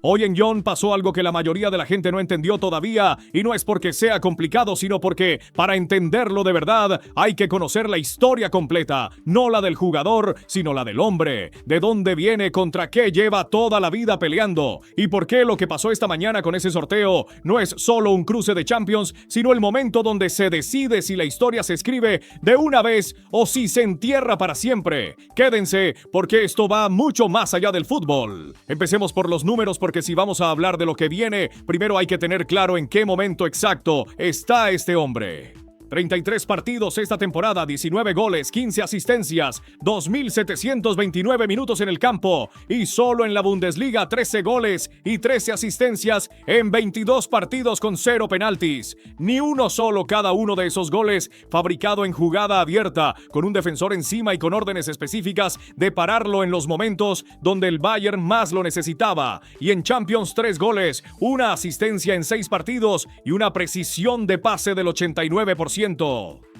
Hoy en Lyon pasó algo que la mayoría de la gente no entendió todavía, y no es porque sea complicado, sino porque para entenderlo de verdad hay que conocer la historia completa, no la del jugador, sino la del hombre, de dónde viene, contra qué lleva toda la vida peleando, y por qué lo que pasó esta mañana con ese sorteo no es solo un cruce de Champions, sino el momento donde se decide si la historia se escribe de una vez o si se entierra para siempre. Quédense, porque esto va mucho más allá del fútbol. Empecemos por los números, porque si vamos a hablar de lo que viene, primero hay que tener claro en qué momento exacto está este hombre. 33 partidos esta temporada, 19 goles, 15 asistencias, 2.729 minutos en el campo, y solo en la Bundesliga 13 goles y 13 asistencias en 22 partidos con 0 penaltis. Ni uno solo cada uno de esos goles fabricado en jugada abierta, con un defensor encima y con órdenes específicas de pararlo en los momentos donde el Bayern más lo necesitaba. Y en Champions 3 goles, una asistencia en 6 partidos y una precisión de pase del 89%.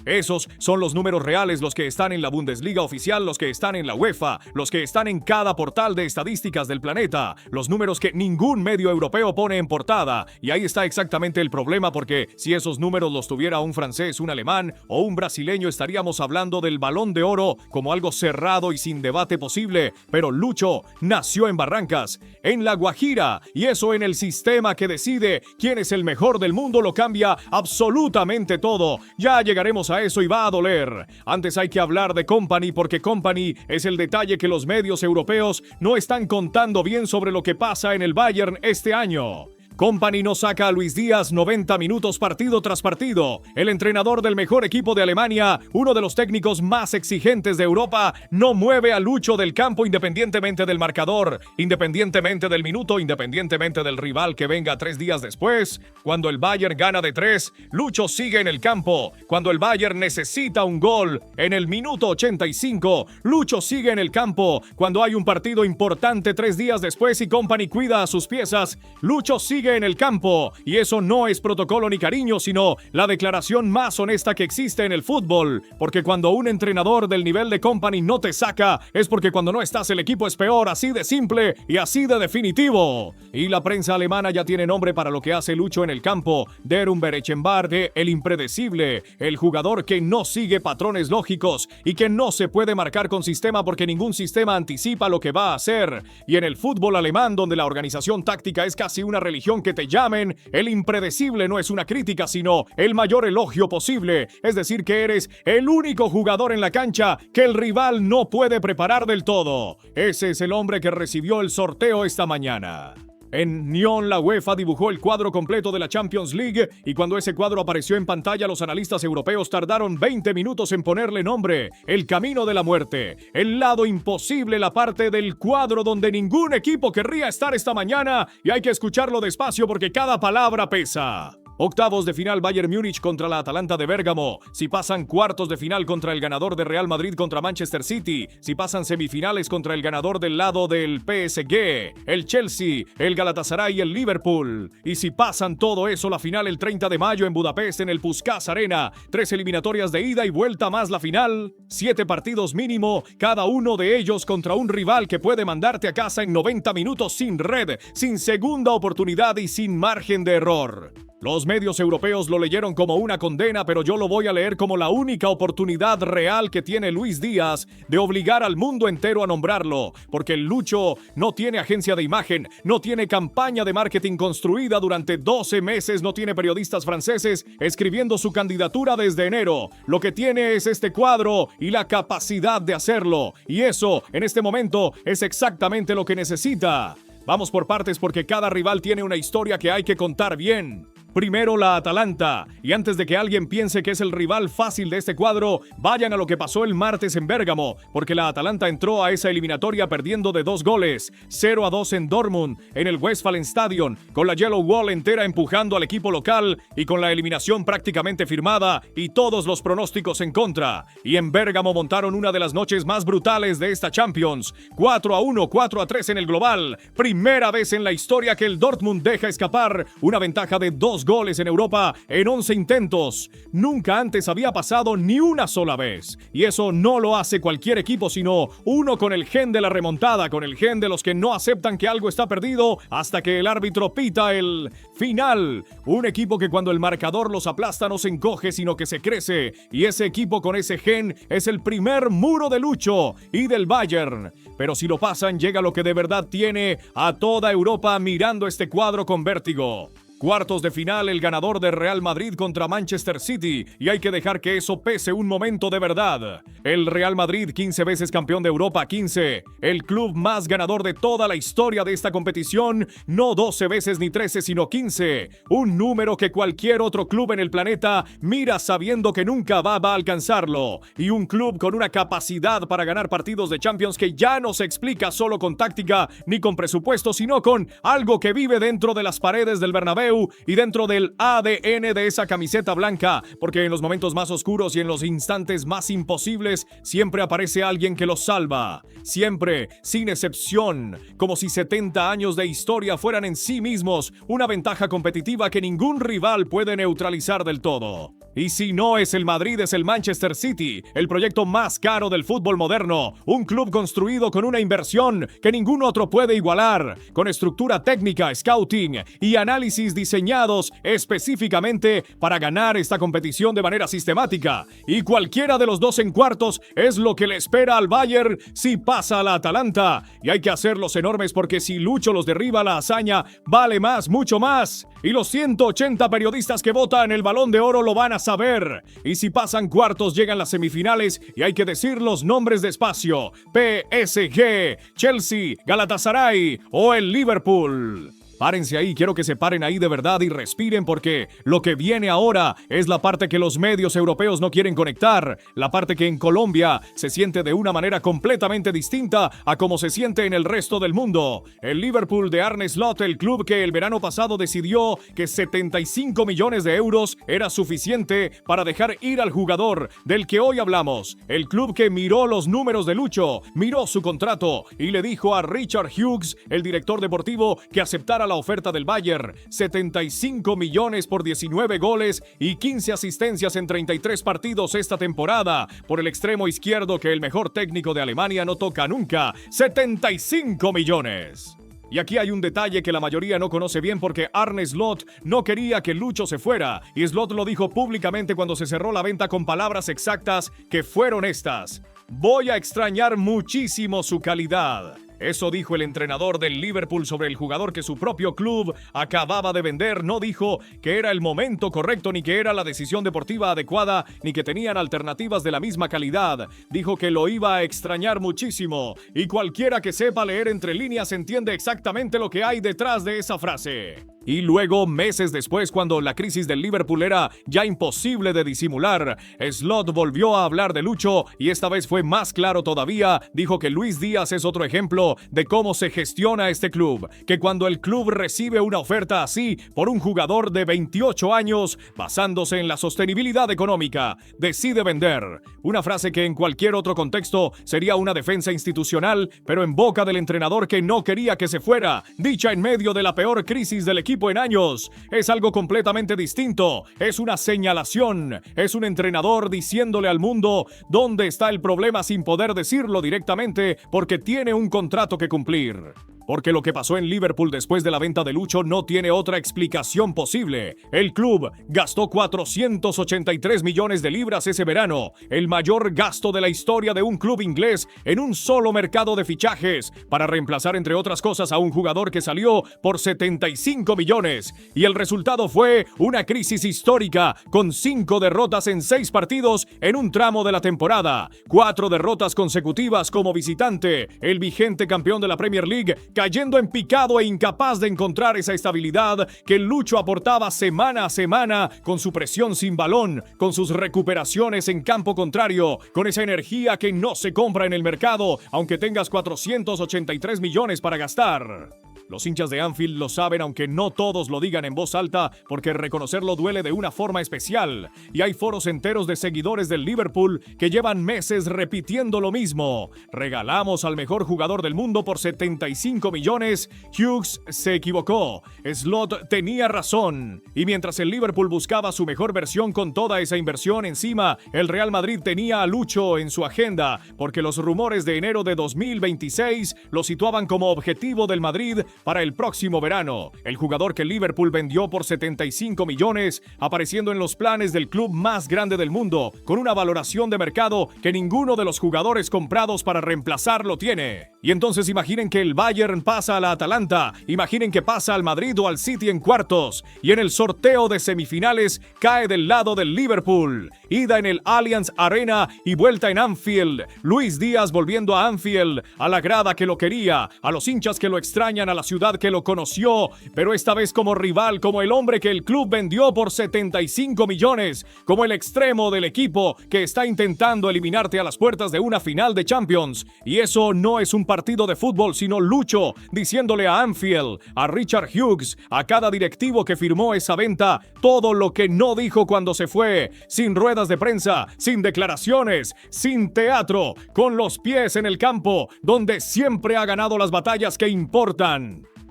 Esos son los números reales, los que están en la Bundesliga oficial, los que están en la UEFA, los que están en cada portal de estadísticas del planeta, los números que ningún medio europeo pone en portada. Y ahí está exactamente el problema, porque si esos números los tuviera un francés, un alemán o un brasileño, estaríamos hablando del Balón de Oro como algo cerrado y sin debate posible. Pero Lucho nació en Barrancas, en La Guajira, y eso en el sistema que decide quién es el mejor del mundo lo cambia absolutamente todo. Ya llegaremos a eso y va a doler. Antes hay que hablar de Kompany, porque Kompany es el detalle que los medios europeos no están contando bien sobre lo que pasa en el Bayern este año. Kompany no saca a Luis Díaz 90 minutos partido tras partido. El entrenador del mejor equipo de Alemania, uno de los técnicos más exigentes de Europa, no mueve a Lucho del campo independientemente del marcador, independientemente del minuto, independientemente del rival que venga 3 días después. Cuando el Bayern gana de 3, Lucho sigue en el campo. Cuando el Bayern necesita un gol en el minuto 85, Lucho sigue en el campo. Cuando hay un partido importante 3 días después y Kompany cuida a sus piezas, Lucho sigue en el campo. Y eso no es protocolo ni cariño, sino la declaración más honesta que existe en el fútbol. Porque cuando un entrenador del nivel de Kompany no te saca, es porque cuando no estás el equipo es peor, así de simple y así de definitivo. Y la prensa alemana ya tiene nombre para lo que hace Lucho en el campo: Der Unberechenbare, el impredecible, el jugador que no sigue patrones lógicos y que no se puede marcar con sistema porque ningún sistema anticipa lo que va a hacer. Y en el fútbol alemán, donde la organización táctica es casi una religión, que te llamen el impredecible no es una crítica, sino el mayor elogio posible. Es decir, que eres el único jugador en la cancha que el rival no puede preparar del todo. Ese es el hombre que recibió el sorteo esta mañana. En Lyon, la UEFA dibujó el cuadro completo de la Champions League, y cuando ese cuadro apareció en pantalla, los analistas europeos tardaron 20 minutos en ponerle nombre: el camino de la muerte, el lado imposible, la parte del cuadro donde ningún equipo querría estar esta mañana, y hay que escucharlo despacio porque cada palabra pesa. Octavos de final Bayern Múnich contra la Atalanta de Bérgamo. Si pasan cuartos de final contra el ganador de Real Madrid contra Manchester City. Si pasan semifinales contra el ganador del lado del PSG, el Chelsea, el Galatasaray y el Liverpool. Y si pasan todo eso, la final el 30 de mayo en Budapest en el Puskás Arena. 3 eliminatorias de ida y vuelta más la final. 7 partidos mínimo, cada uno de ellos contra un rival que puede mandarte a casa en 90 minutos sin red, sin segunda oportunidad y sin margen de error. Los medios europeos lo leyeron como una condena, pero yo lo voy a leer como la única oportunidad real que tiene Luis Díaz de obligar al mundo entero a nombrarlo, porque el Lucho no tiene agencia de imagen, no tiene campaña de marketing construida durante 12 meses, no tiene periodistas franceses escribiendo su candidatura desde enero. Lo que tiene es este cuadro y la capacidad de hacerlo, y eso, en este momento, es exactamente lo que necesita. Vamos por partes, porque cada rival tiene una historia que hay que contar bien. Primero la Atalanta, y antes de que alguien piense que es el rival fácil de este cuadro, vayan a lo que pasó el martes en Bérgamo, porque la Atalanta entró a esa eliminatoria perdiendo de 2 goles, 0-2 en Dortmund, en el Westfalenstadion, con la Yellow Wall entera empujando al equipo local y con la eliminación prácticamente firmada y todos los pronósticos en contra. Y en Bérgamo montaron una de las noches más brutales de esta Champions, 4-1, 4-3 en el global. Primera vez en la historia que el Dortmund deja escapar una ventaja de 2 2 goles en Europa en 11 intentos. Nunca antes había pasado ni una sola vez. Y eso no lo hace cualquier equipo, sino uno con el gen de la remontada, con el gen de los que no aceptan que algo está perdido hasta que el árbitro pita el final. Un equipo que cuando el marcador los aplasta no se encoge, sino que se crece. Y ese equipo con ese gen es el primer muro de Lucho y del Bayern. Pero si lo pasan, llega lo que de verdad tiene a toda Europa mirando este cuadro con vértigo. Cuartos de final, el ganador de Real Madrid contra Manchester City, y hay que dejar que eso pese un momento de verdad. El Real Madrid, 15 veces campeón de Europa, 15. El club más ganador de toda la historia de esta competición, no 12 veces ni 13, sino 15. Un número que cualquier otro club en el planeta mira sabiendo que nunca va a alcanzarlo. Y un club con una capacidad para ganar partidos de Champions que ya no se explica solo con táctica ni con presupuesto, sino con algo que vive dentro de las paredes del Bernabéu y dentro del ADN de esa camiseta blanca, porque en los momentos más oscuros y en los instantes más imposibles siempre aparece alguien que los salva, siempre, sin excepción, como si 70 años de historia fueran en sí mismos una ventaja competitiva que ningún rival puede neutralizar del todo. Y si no es el Madrid, es el Manchester City, el proyecto más caro del fútbol moderno, un club construido con una inversión que ningún otro puede igualar, con estructura técnica, scouting y análisis diseñados específicamente para ganar esta competición de manera sistemática. Y cualquiera de los dos en cuartos es lo que le espera al Bayern si pasa a la Atalanta. Y hay que hacerlos enormes porque si Lucho los derriba, la hazaña vale más, mucho más. Y los 180 periodistas que votan el Balón de Oro lo van a saber. Y si pasan cuartos, llegan las semifinales y hay que decir los nombres despacio: PSG, Chelsea, Galatasaray o el Liverpool. Párense ahí, quiero que se paren ahí de verdad y respiren, porque lo que viene ahora es la parte que los medios europeos no quieren conectar, la parte que en Colombia se siente de una manera completamente distinta a como se siente en el resto del mundo. El Liverpool de Arne Slot, el club que el verano pasado decidió que 75 millones de euros era suficiente para dejar ir al jugador del que hoy hablamos. El club que miró los números de Lucho, miró su contrato y le dijo a Richard Hughes, el director deportivo, que aceptara la oferta del Bayern: 75 millones por 19 goles y 15 asistencias en 33 partidos esta temporada, por el extremo izquierdo que el mejor técnico de Alemania no toca nunca. 75 millones. Y aquí hay un detalle que la mayoría no conoce bien, porque Arne Slot no quería que Lucho se fuera, y Slot lo dijo públicamente cuando se cerró la venta con palabras exactas que fueron estas: voy a extrañar muchísimo su calidad. Eso dijo el entrenador del Liverpool sobre el jugador que su propio club acababa de vender. No dijo que era el momento correcto, ni que era la decisión deportiva adecuada, ni que tenían alternativas de la misma calidad. Dijo que lo iba a extrañar muchísimo, y cualquiera que sepa leer entre líneas entiende exactamente lo que hay detrás de esa frase. Y luego, meses después, cuando la crisis del Liverpool era ya imposible de disimular, Slot volvió a hablar de Lucho, y esta vez fue más claro todavía. Dijo que Luis Díaz es otro ejemplo de cómo se gestiona este club, que cuando el club recibe una oferta así por un jugador de 28 años, basándose en la sostenibilidad económica, decide vender. Una frase que en cualquier otro contexto sería una defensa institucional, pero en boca del entrenador que no quería que se fuera, dicha en medio de la peor crisis del equipo en años, es algo completamente distinto. Es una señalación, es un entrenador diciéndole al mundo dónde está el problema sin poder decirlo directamente, porque tiene un contrato que cumplir. Porque lo que pasó en Liverpool después de la venta de Lucho no tiene otra explicación posible. El club gastó 483 millones de libras ese verano, el mayor gasto de la historia de un club inglés en un solo mercado de fichajes, para reemplazar entre otras cosas a un jugador que salió por 75 millones. Y el resultado fue una crisis histórica, con 5 derrotas en 6 partidos en un tramo de la temporada, 4 derrotas consecutivas como visitante, el vigente campeón de la Premier League cayendo en picado e incapaz de encontrar esa estabilidad que Lucho aportaba semana a semana, con su presión sin balón, con sus recuperaciones en campo contrario, con esa energía que no se compra en el mercado, aunque tengas 483 millones para gastar. Los hinchas de Anfield lo saben, aunque no todos lo digan en voz alta, porque reconocerlo duele de una forma especial. Y hay foros enteros de seguidores del Liverpool que llevan meses repitiendo lo mismo. Regalamos al mejor jugador del mundo por 75 millones. Hughes se equivocó. Slot tenía razón. Y mientras el Liverpool buscaba su mejor versión con toda esa inversión encima, el Real Madrid tenía a Lucho en su agenda, porque los rumores de enero de 2026 lo situaban como objetivo del Madrid para el próximo verano. El jugador que el Liverpool vendió por 75 millones, apareciendo en los planes del club más grande del mundo, con una valoración de mercado que ninguno de los jugadores comprados para reemplazarlo tiene. Y entonces imaginen que el Bayern pasa a la Atalanta, imaginen que pasa al Madrid o al City en cuartos, y en el sorteo de semifinales cae del lado del Liverpool. Ida en el Allianz Arena y vuelta en Anfield. Luis Díaz volviendo a Anfield, a la grada que lo quería, a los hinchas que lo extrañan, a la ciudad que lo conoció, pero esta vez como rival, como el hombre que el club vendió por 75 millones, como el extremo del equipo que está intentando eliminarte a las puertas de una final de Champions. Y eso no es un partido de fútbol, sino Lucho diciéndole a Anfield, a Richard Hughes, a cada directivo que firmó esa venta, todo lo que no dijo cuando se fue, sin ruedas de prensa, sin declaraciones, sin teatro, con los pies en el campo, donde siempre ha ganado las batallas que importan.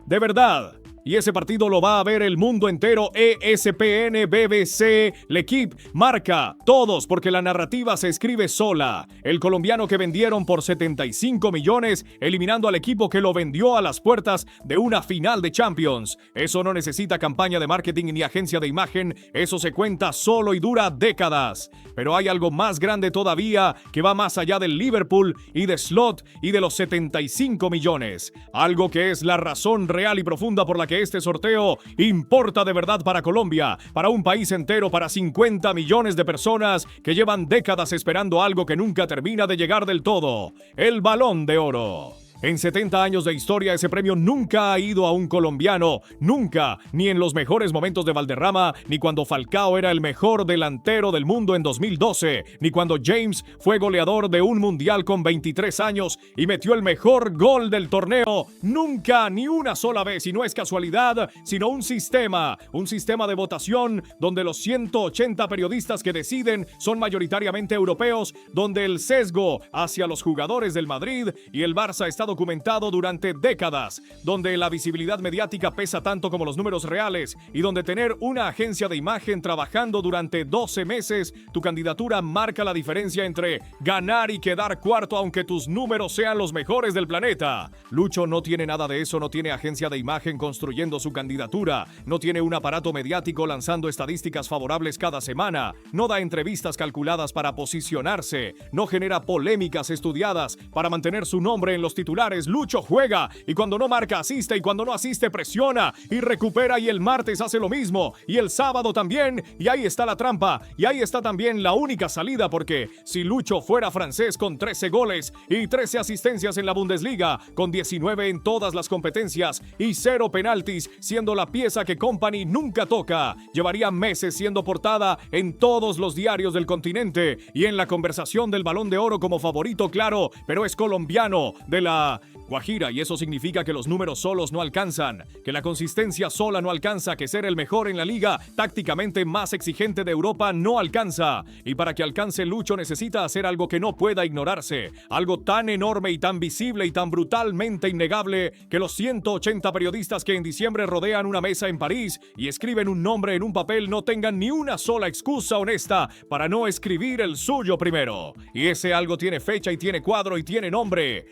De verdad. Y ese partido lo va a ver el mundo entero, ESPN, BBC, L'Equipe, Marca, todos, porque la narrativa se escribe sola. El colombiano que vendieron por 75 millones, eliminando al equipo que lo vendió a las puertas de una final de Champions. Eso no necesita campaña de marketing ni agencia de imagen, eso se cuenta solo y dura décadas. Pero hay algo más grande todavía que va más allá del Liverpool y de Slot y de los 75 millones. Algo que es la razón real y profunda por la que este sorteo importa de verdad para Colombia, para un país entero, para 50 millones de personas que llevan décadas esperando algo que nunca termina de llegar del todo: el Balón de Oro. En 70 años de historia, ese premio nunca ha ido a un colombiano, nunca, ni en los mejores momentos de Valderrama, ni cuando Falcao era el mejor delantero del mundo en 2012, ni cuando James fue goleador de un mundial con 23 años y metió el mejor gol del torneo. Nunca, ni una sola vez, y no es casualidad, sino un sistema de votación donde los 180 periodistas que deciden son mayoritariamente europeos, donde el sesgo hacia los jugadores del Madrid y el Barça está documentado durante décadas, donde la visibilidad mediática pesa tanto como los números reales y donde tener una agencia de imagen trabajando durante 12 meses tu candidatura marca la diferencia entre ganar y quedar cuarto aunque tus números sean los mejores del planeta. Lucho no tiene nada de eso, no tiene agencia de imagen construyendo su candidatura, no tiene un aparato mediático lanzando estadísticas favorables cada semana, no da entrevistas calculadas para posicionarse, no genera polémicas estudiadas para mantener su nombre en los titulares. Lucho juega y cuando no marca asiste y cuando no asiste presiona y recupera y el martes hace lo mismo y el sábado también, y ahí está la trampa y ahí está también la única salida, porque si Lucho fuera francés con 13 goles y 13 asistencias en la Bundesliga, con 19 en todas las competencias y 0 penaltis, siendo la pieza que Kompany nunca toca, llevaría meses siendo portada en todos los diarios del continente y en la conversación del Balón de Oro como favorito, claro, pero es colombiano, de la Guajira, y eso significa que los números solos no alcanzan, que la consistencia sola no alcanza, que ser el mejor en la liga tácticamente más exigente de Europa no alcanza, y para que alcance Lucho necesita hacer algo que no pueda ignorarse, algo tan enorme y tan visible y tan brutalmente innegable que los 180 periodistas que en diciembre rodean una mesa en París y escriben un nombre en un papel no tengan ni una sola excusa honesta para no escribir el suyo primero. Y ese algo tiene fecha y tiene cuadro y tiene nombre.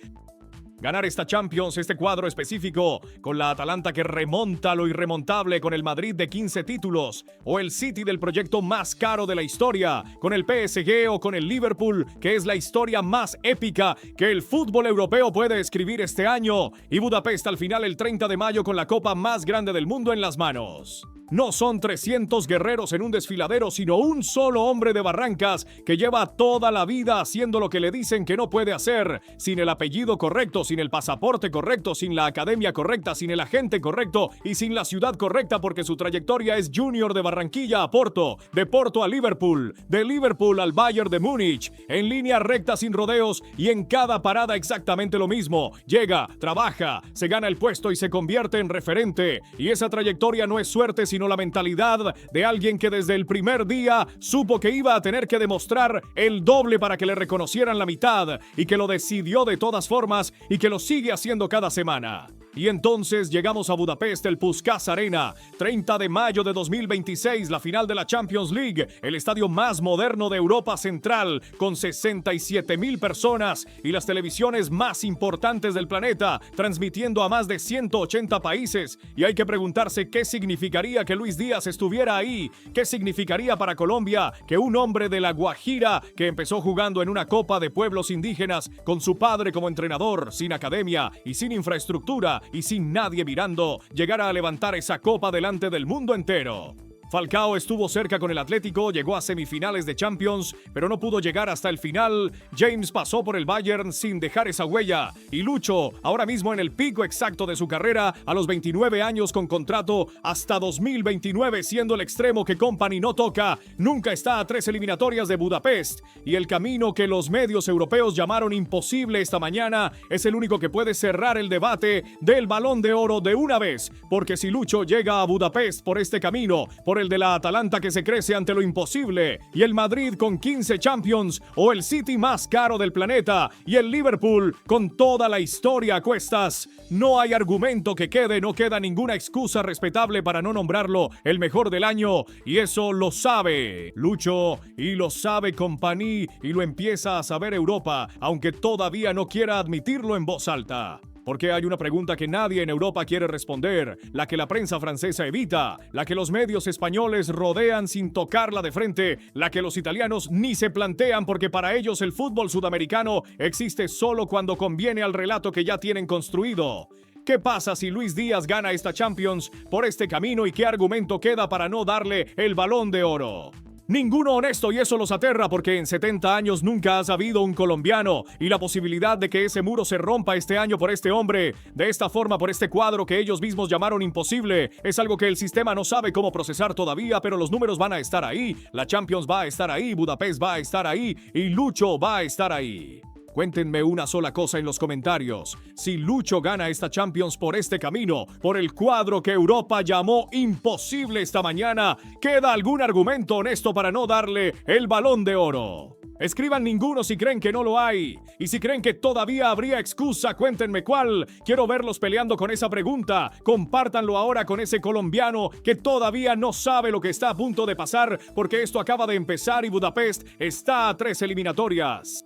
Ganar esta Champions, este cuadro específico, con la Atalanta que remonta lo irremontable con el Madrid de 15 títulos, o el City del proyecto más caro de la historia, con el PSG o con el Liverpool, que es la historia más épica que el fútbol europeo puede escribir este año, y Budapest al final el 30 de mayo con la copa más grande del mundo en las manos. No son 300 guerreros en un desfiladero, sino un solo hombre de Barrancas que lleva toda la vida haciendo lo que le dicen que no puede hacer, sin el apellido correcto, sin el pasaporte correcto, sin la academia correcta, sin el agente correcto y sin la ciudad correcta, porque su trayectoria es Junior de Barranquilla a Porto, de Porto a Liverpool, de Liverpool al Bayern de Múnich, en línea recta sin rodeos y en cada parada exactamente lo mismo. Llega, trabaja, se gana el puesto y se convierte en referente. Y esa trayectoria no es suerte, sino la mentalidad de alguien que desde el primer día supo que iba a tener que demostrar el doble para que le reconocieran la mitad y que lo decidió de todas formas y que lo sigue haciendo cada semana. Y entonces llegamos a Budapest, el Puskás Arena, 30 de mayo de 2026, la final de la Champions League, el estadio más moderno de Europa Central, con 67,000 personas y las televisiones más importantes del planeta, transmitiendo a más de 180 países. Y hay que preguntarse qué significaría que Luis Díaz estuviera ahí, qué significaría para Colombia que un hombre de La Guajira, que empezó jugando en una copa de pueblos indígenas, con su padre como entrenador, sin academia y sin infraestructura, y sin nadie mirando, llegara a levantar esa copa delante del mundo entero. Falcao estuvo cerca con el Atlético, llegó a semifinales de Champions, pero no pudo llegar hasta el final. James pasó por el Bayern sin dejar esa huella. Y Lucho, ahora mismo en el pico exacto de su carrera, a los 29 años con contrato hasta 2029, siendo el extremo que Kompany no toca, nunca está a 3 eliminatorias de Budapest. Y el camino que los medios europeos llamaron imposible esta mañana es el único que puede cerrar el debate del Balón de Oro de una vez. Porque si Lucho llega a Budapest por este camino, por el de la Atalanta que se crece ante lo imposible, y el Madrid con 15 Champions, o el City más caro del planeta, y el Liverpool con toda la historia a cuestas, no hay argumento que quede, no queda ninguna excusa respetable para no nombrarlo el mejor del año, y eso lo sabe Lucho, y lo sabe Kompany, y lo empieza a saber Europa, aunque todavía no quiera admitirlo en voz alta. Porque hay una pregunta que nadie en Europa quiere responder, la que la prensa francesa evita, la que los medios españoles rodean sin tocarla de frente, la que los italianos ni se plantean porque para ellos el fútbol sudamericano existe solo cuando conviene al relato que ya tienen construido. ¿Qué pasa si Luis Díaz gana esta Champions por este camino y qué argumento queda para no darle el Balón de Oro? Ninguno honesto, y eso los aterra porque en 70 años nunca ha habido un colombiano, y la posibilidad de que ese muro se rompa este año por este hombre, de esta forma por este cuadro que ellos mismos llamaron imposible, es algo que el sistema no sabe cómo procesar todavía, pero los números van a estar ahí, la Champions va a estar ahí, Budapest va a estar ahí y Lucho va a estar ahí. Cuéntenme una sola cosa en los comentarios. Si Lucho gana esta Champions por este camino, por el cuadro que Europa llamó imposible esta mañana, ¿queda algún argumento honesto para no darle el Balón de Oro? Escriban ninguno si creen que no lo hay. Y si creen que todavía habría excusa, cuéntenme cuál. Quiero verlos peleando con esa pregunta. Compártanlo ahora con ese colombiano que todavía no sabe lo que está a punto de pasar, porque esto acaba de empezar y Budapest está a 3 eliminatorias.